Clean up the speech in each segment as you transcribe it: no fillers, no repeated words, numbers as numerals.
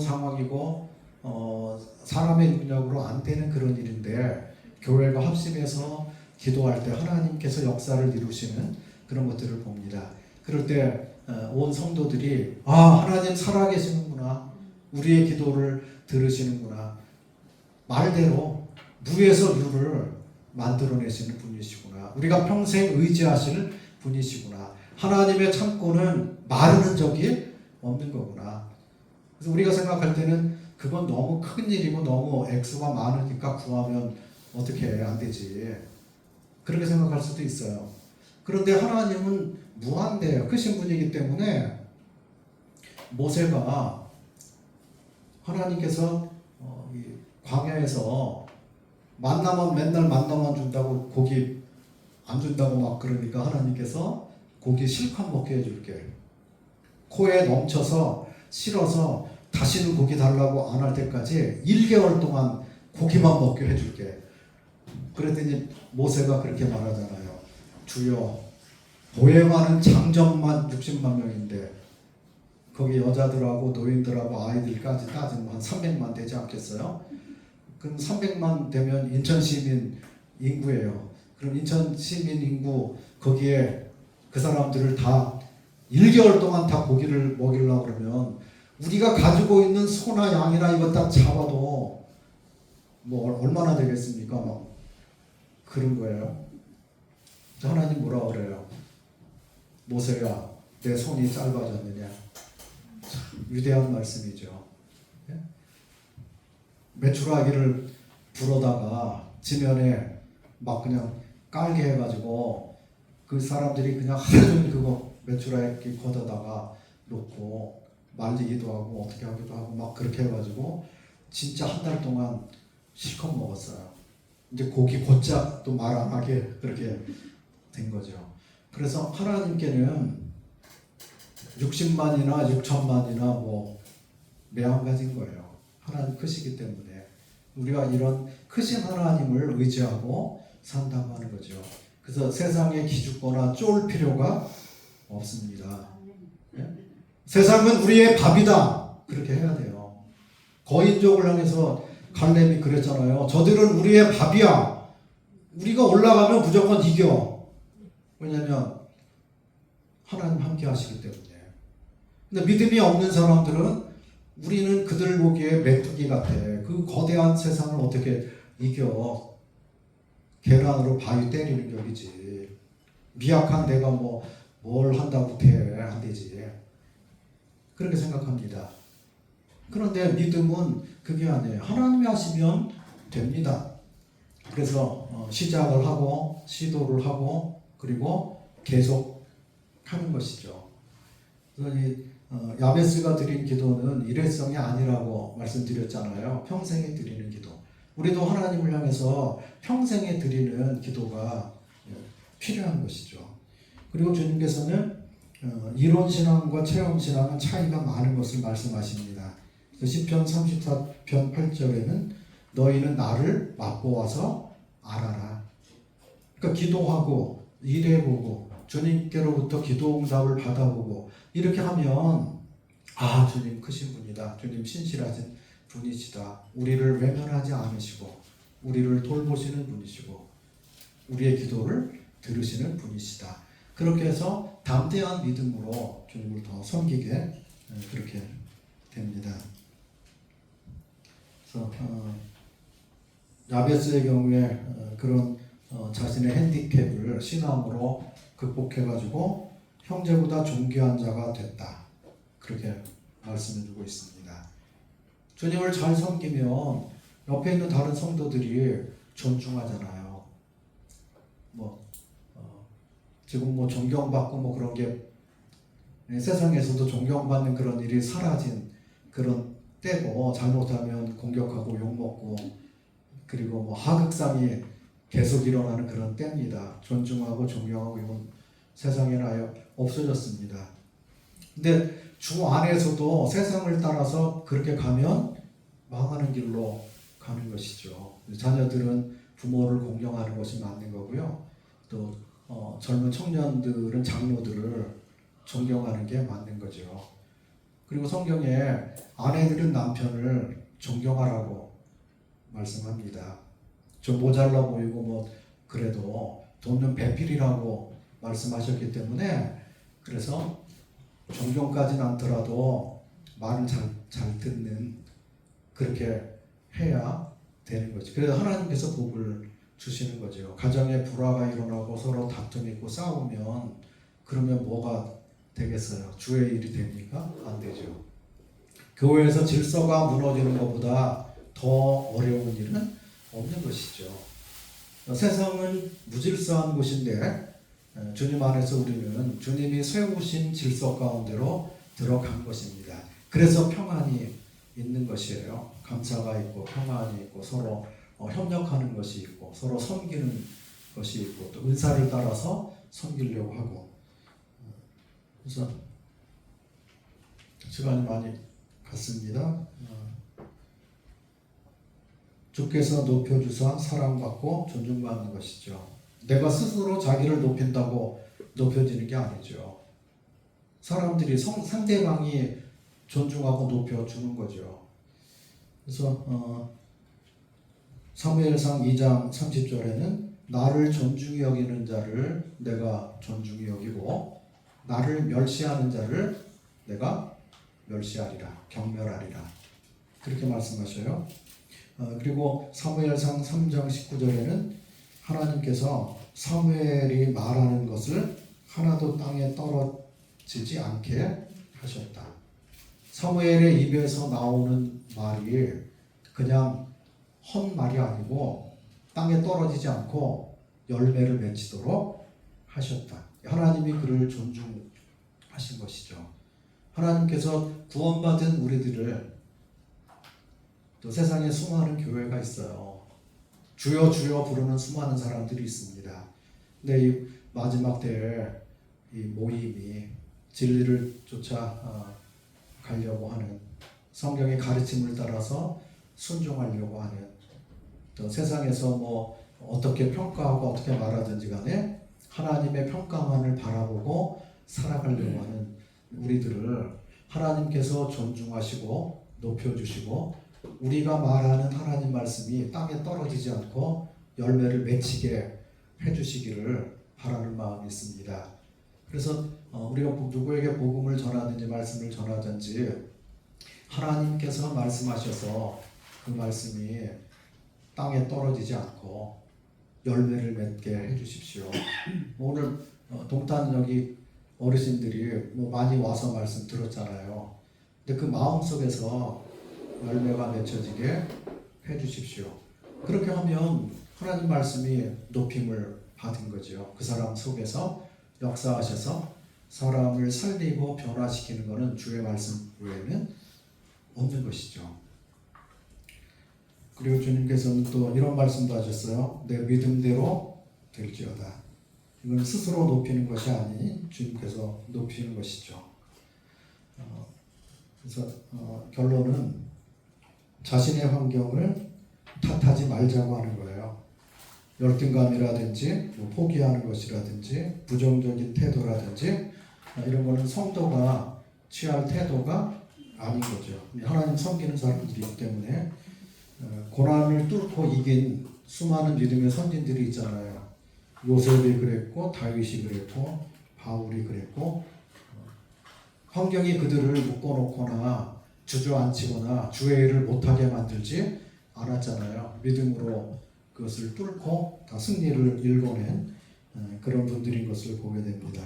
상황이고 사람의 능력으로 안 되는 그런 일인데 교회가 합심해서 기도할 때 하나님께서 역사를 이루시는 그런 것들을 봅니다. 그럴 때 온 성도들이 하나님 살아계시는구나, 우리의 기도를 들으시는구나, 말대로 무에서 유를 만들어내시는 분이시구나, 우리가 평생 의지하시는 분이시구나, 하나님의 창고는 마르는 적이 없는 거구나. 그래서 우리가 생각할 때는 그건 너무 큰 일이고 너무 액수가 많으니까 구하면 어떻게 안 되지, 그렇게 생각할 수도 있어요. 그런데 하나님은 무한대요. 크신 분이기 때문에 모세가 하나님께서 광야에서 만나만 맨날 만나만 준다고 고기 안 준다고 막 그러니까 하나님께서 고기 실컷 먹게 해줄게, 코에 넘쳐서 싫어서 다시는 고기 달라고 안 할 때까지 1개월 동안 고기만 먹게 해줄게. 그랬더니 모세가 그렇게 말하잖아요. 주여, 보행하는 장정만 60만 명인데 거기 여자들하고 노인들하고 아이들까지 따지면 한 300만 되지 않겠어요? 그럼 300만 되면 인천 시민 인구예요. 그럼 인천 시민 인구 거기에 그 사람들을 다 1개월 동안 다 고기를 먹이려고 그러면 우리가 가지고 있는 소나 양이나 이거 딱 잡아도 뭐 얼마나 되겠습니까? 막 그런 거예요. 하나님 뭐라 그래요? 모세야, 내 손이 짧아졌느냐? 참 위대한 말씀이죠. 메추라기를 불어다가 지면에 막 그냥 깔게 해가지고 그 사람들이 그냥 하루 종일 그거 메추라기 걷어다가 놓고 말리기도 하고 어떻게 하기도 하고 막 그렇게 해가지고 진짜 한 달 동안 실컷 먹었어요. 이제 고기 곧자도 말 안 하게 그렇게 된 거죠. 그래서 하나님께는 60만이나 6천만이나 뭐 매한가지인 거예요. 하나님 크시기 때문에 우리가 이런 크신 하나님을 의지하고 산다고 하는 거죠. 그래서 세상에 기죽거나 쫄 필요가 없습니다. 예? 세상은 우리의 밥이다, 그렇게 해야 돼요. 거인족을 향해서 갈렙이 그랬잖아요. 저들은 우리의 밥이야. 우리가 올라가면 무조건 이겨. 왜냐하면 하나님 함께 하시기 때문에. 근데 믿음이 없는 사람들은 우리는 그들 보기에 메뚜기 같아. 그 거대한 세상을 어떻게 이겨. 계란으로 바위 때리는 격이지. 미약한 내가 뭘 한다고 돼. 안 되지. 그렇게 생각합니다. 그런데 믿음은 그게 아니에요. 하나님이 하시면 됩니다. 그래서 시작을 하고 시도를 하고 그리고 계속 하는 것이죠. 그래서 야베스가 드린 기도는 일회성이 아니라고 말씀드렸잖아요. 평생에 드리는 기도. 우리도 하나님을 향해서 평생에 드리는 기도가 필요한 것이죠. 그리고 주님께서는 이론신앙과 체험신앙은 차이가 많은 것을 말씀하십니다. 시편 34편 8절에는 너희는 나를 맛보아서 알아라. 그러니까 기도하고 일해보고 주님께로부터 기도응답을 받아보고 이렇게 하면 주님 크신 분이다, 주님 신실하신 분이시다, 우리를 외면하지 않으시고 우리를 돌보시는 분이시고 우리의 기도를 들으시는 분이시다. 그렇게 해서 담대한 믿음으로 주님을 더 섬기게 그렇게 됩니다. 그래서 야베스의 경우에 그런 자신의 핸디캡을 신앙으로 극복해가지고 형제보다 존귀한 자가 됐다, 그렇게 말씀을 주고 있습니다. 주님을 잘 섬기면 옆에 있는 다른 성도들이 존중하잖아요. 지금 존경받고 그런 게 세상에서도 존경받는 그런 일이 사라진 그런 때고, 잘못하면 공격하고 욕먹고 그리고 하극상이 계속 일어나는 그런 때입니다. 존중하고 존경하고 이건 세상에는 아예 없어졌습니다. 근데 주 안에서도 세상을 따라서 그렇게 가면 망하는 길로 가는 것이죠. 자녀들은 부모를 공경하는 것이 맞는 거고요. 또 젊은 청년들은 장로들을 존경하는 게 맞는 거죠. 그리고 성경에 아내들은 남편을 존경하라고 말씀합니다. 좀 모자라 보이고 뭐 그래도 돈은 배필이라고 말씀하셨기 때문에 그래서 존경까지는 않더라도 말을 잘 듣는 그렇게 해야 되는 거죠. 그래서 하나님께서 복을 주시는 거죠. 가정에 불화가 일어나고 서로 다툼이 있고 싸우면 그러면 뭐가 되겠어요? 주의 일이 됩니까? 안 되죠. 교회에서 질서가 무너지는 것보다 더 어려운 일은 없는 것이죠. 세상은 무질서한 곳인데 주님 안에서 우리는 주님이 세우신 질서 가운데로 들어간 것입니다. 그래서 평안이 있는 것이에요. 감사가 있고 평안이 있고 서로 협력하는 것이 있고 서로 섬기는 것이 있고 또 은사를 따라서 섬기려고 하고. 그래서 시간이 많이 갔습니다. 주께서 높여주사 사랑받고 존중받는 것이죠. 내가 스스로 자기를 높인다고 높여지는 게 아니죠. 사람들이 상대방이 존중하고 높여주는 거죠. 그래서 사무엘상 2장 30절에는 나를 존중히 여기는 자를 내가 존중히 여기고 나를 멸시하는 자를 내가 멸시하리라, 경멸하리라. 그렇게 말씀하셔요. 그리고 사무엘상 3장 19절에는 하나님께서 사무엘이 말하는 것을 하나도 땅에 떨어지지 않게 하셨다. 사무엘의 입에서 나오는 말이 그냥 헛말이 아니고 땅에 떨어지지 않고 열매를 맺히도록 하셨다. 하나님이 그를 존중하신 것이죠. 하나님께서 구원받은 우리들을 또 세상에 수많은 교회가 있어요. 주여 주여 부르는 수많은 사람들이 있습니다. 근데 이 마지막 때에 이 모임이 진리를 쫓아 가려고 하는 성경의 가르침을 따라서 순종하려고 하는 또 세상에서 뭐 어떻게 평가하고 어떻게 말하든지 간에 하나님의 평가만을 바라보고 살아가려고 하는 우리들을 하나님께서 존중하시고 높여주시고 우리가 말하는 하나님 말씀이 땅에 떨어지지 않고 열매를 맺히게 해주시기를 바라는 마음이 있습니다. 그래서 우리가 누구에게 복음을 전하든지 말씀을 전하든지 하나님께서 말씀하셔서 그 말씀이 땅에 떨어지지 않고 열매를 맺게 해주십시오. 오늘 동탄 여기 어르신들이 뭐 많이 와서 말씀 들었잖아요. 근데 그 마음 속에서 열매가 맺혀지게 해주십시오. 그렇게 하면 하나님 말씀이 높임을 받은 거죠. 그 사람 속에서 역사하셔서 사람을 살리고 변화시키는 것은 주의 말씀 외에는 없는 것이죠. 그리고 주님께서는 또 이런 말씀도 하셨어요. 내 믿음대로 될지어다. 이건 스스로 높이는 것이 아닌 주님께서 높이는 것이죠. 그래서 결론은 자신의 환경을 탓하지 말자고 하는 거예요. 열등감이라든지 뭐 포기하는 것이라든지 부정적인 태도라든지 이런 거는 성도가 취할 태도가 아닌 거죠. 하나님 섬기는 사람들이기 때문에 고난을 뚫고 이긴 수많은 믿음의 선진들이 있잖아요. 요셉이 그랬고 다윗이 그랬고 바울이 그랬고 환경이 그들을 묶어놓거나 주저앉히거나 주의 일을 못하게 만들지 않았잖아요. 믿음으로 그것을 뚫고 다 승리를 일궈낸 그런 분들인 것을 보게 됩니다.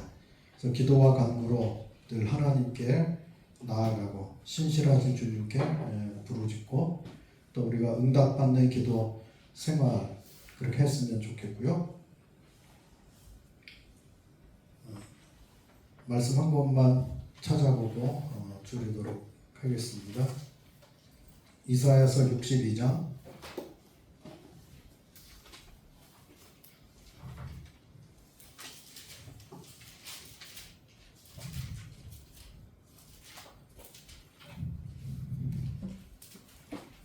그래서 기도와 간구로 늘 하나님께 나아가고 신실하신 주님께 부르짖고 또 우리가 응답받는 기도 생활 그렇게 했으면 좋겠고요. 말씀 한 번만 찾아보고 줄이도록 하겠습니다. 이사야서 62장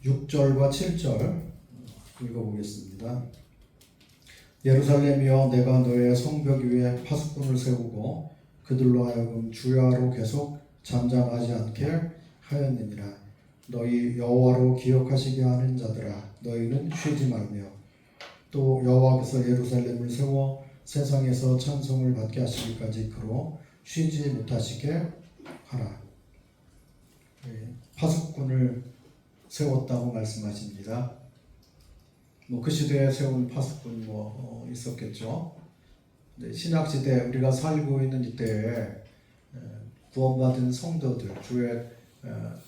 6절과 7절 읽어보겠습니다. 예루살렘이여 내가 너의 성벽 위에 파수꾼을 세우고 그들로 하여금 주야로 계속 잠잠하지 않게 하였느니라. 너희 여호와로 기억하시게 하는 자들아, 너희는 쉬지 말며 또 여호와께서 예루살렘을 세워 세상에서 찬송을 받게 하시기까지 그로 쉬지 못하시게 하라. 파수꾼을 세웠다고 말씀하십니다. 그 시대에 세운 파수꾼 있었겠죠. 신약 시대 우리가 살고 있는 이때에 구원받은 성도들, 주의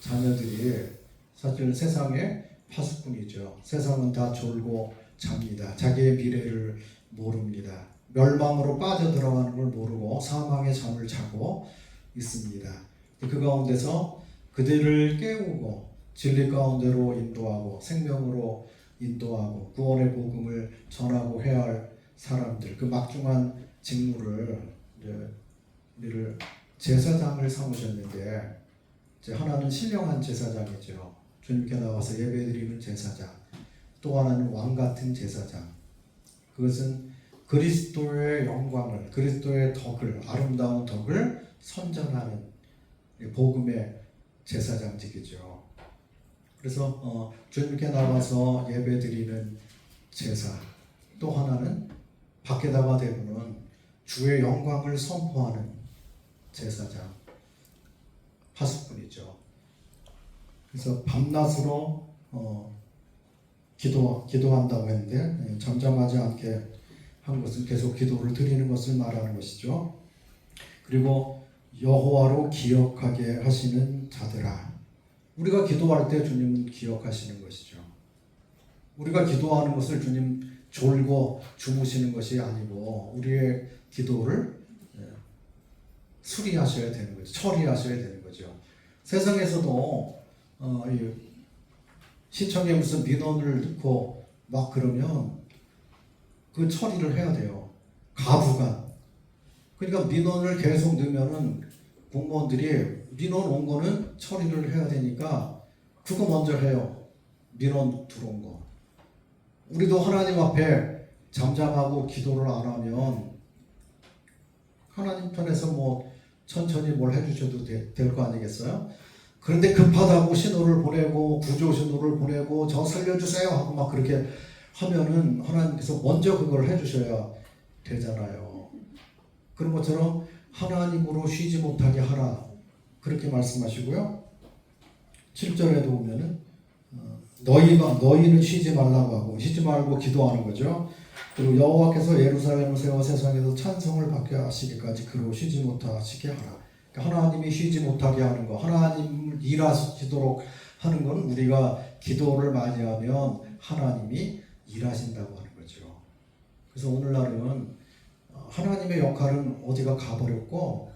자녀들이 사실 세상의 파수꾼이죠. 세상은 다 졸고 잡니다. 자기의 미래를 모릅니다. 멸망으로 빠져들어가는 걸 모르고 사망의 잠을 자고 있습니다. 그 가운데서 그들을 깨우고 진리 가운데로 인도하고 생명으로 인도하고 구원의 복음을 전하고 해야 할 사람들, 그 막중한 직무를 우리를 제사장을 삼으셨는데, 이제 하나는 신령한 제사장이죠. 주님께 나와서 예배드리는 제사장. 또 하나는 왕 같은 제사장. 그것은 그리스도의 영광을, 그리스도의 덕을, 아름다운 덕을 선전하는 복음의 제사장직이죠. 그래서 주님께 나와서 예배드리는 제사. 또 하나는 밖에다가 대고는 주의 영광을 선포하는 제사장, 파수꾼이죠. 그래서 밤낮으로 기도한다고 했는데 잠잠하지 않게 한 것은 계속 기도를 드리는 것을 말하는 것이죠. 그리고 여호와로 기억하게 하시는 자들아. 우리가 기도할 때 주님은 기억하시는 것이죠. 우리가 기도하는 것을 주님 졸고 주무시는 것이 아니고 우리의 기도를 수리하셔야 되는 거죠. 처리하셔야 되는 거죠. 세상에서도 시청에 무슨 민원을 넣고 막 그러면 그 처리를 해야 돼요. 가부간. 그러니까 민원을 계속 넣으면은 공무원들이 민원 온 거는 처리를 해야 되니까 그거 먼저 해요. 민원 들어온 거. 우리도 하나님 앞에 잠잠하고 기도를 안 하면 하나님 편에서 천천히 뭘 해주셔도 될 거 아니겠어요? 그런데 급하다고 신호를 보내고 구조 신호를 보내고 저 살려주세요 하고 막 그렇게 하면은 하나님께서 먼저 그걸 해주셔야 되잖아요. 그런 것처럼 하나님으로 쉬지 못하게 하라 그렇게 말씀하시고요. 7절에도 보면은 너희는 쉬지 말라고 하고 쉬지 말고 기도하는 거죠. 그리고 여호와께서 예루살렘을 세워 세상에서 찬송을 받게 하시기까지 그로 쉬지 못하시게 하라. 그러니까 하나님이 쉬지 못하게 하는 거, 하나님을 일하시도록 하는 건 우리가 기도를 많이 하면 하나님이 일하신다고 하는 거죠. 그래서 오늘날은 하나님의 역할은 어디가 가버렸고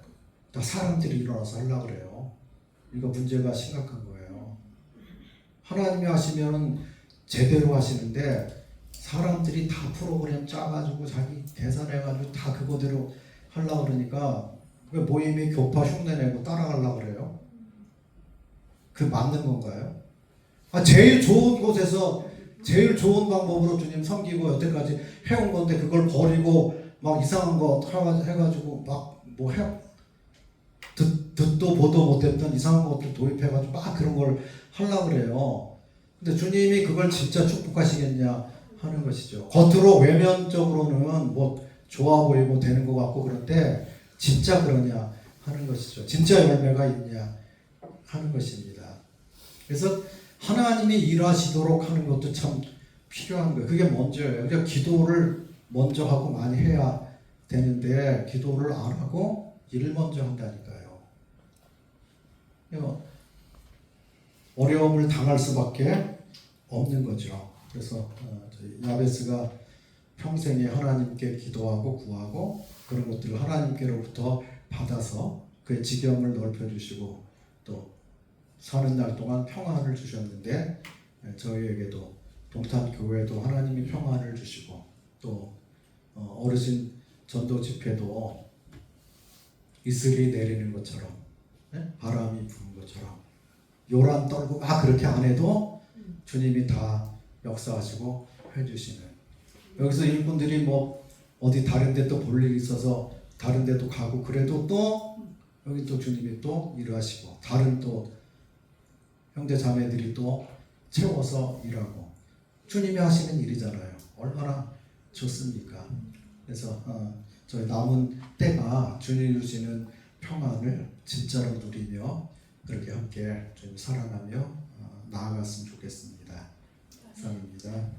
다 사람들이 일어나서 하려고 그래요. 이거 문제가 심각한 거예요. 하나님이 하시면 제대로 하시는데 사람들이 다 프로그램 짜가지고 자기 계산해가지고 다 그거대로 하려고 그러니까 왜 모임이 교파 흉내내고 따라가려고 그래요? 그 맞는 건가요? 제일 좋은 곳에서 제일 좋은 방법으로 주님 섬기고 여태까지 해온 건데 그걸 버리고 막 이상한 거 해가지고 막 듣도 보도 못했던 이상한 것들 도입해가지고 막 그런 걸 하려고 그래요. 근데 주님이 그걸 진짜 축복하시겠냐 하는 것이죠. 겉으로 외면적으로는 좋아 보이고 되는 것 같고 그런데 진짜 그러냐 하는 것이죠. 진짜 열매가 있냐 하는 것입니다. 그래서 하나님이 일하시도록 하는 것도 참 필요한 거예요. 그게 먼저예요. 그러니까 기도를 먼저 하고 많이 해야 되는데 기도를 안 하고 일을 먼저 한다니까요. 어려움을 당할 수밖에 없는 거죠. 그래서 야베스가 평생에 하나님께 기도하고 구하고 그런 것들을 하나님께로부터 받아서 그의 지경을 넓혀주시고 또 사는 날 동안 평안을 주셨는데 저희에게도 동탄교회도 하나님이 평안을 주시고 또 어르신 전도 집회도 이슬이 내리는 것처럼 바람이 부는 것처럼 요란 떨고 그렇게 안 해도 주님이 다 역사하시고 해주시는 여기서 일꾼들이 어디 다른 데 또 볼 일이 있어서 다른 데도 가고 그래도 또 여기 또 주님이 또 일하시고 다른 또 형제 자매들이 또 채워서 일하고 주님이 하시는 일이잖아요. 얼마나 좋습니까? 그래서 저희 남은 때가 주님이 주시는 평안을 진짜로 누리며 그렇게 함께 좀 사랑하며 나아갔으면 좋겠습니다. 감사합니다.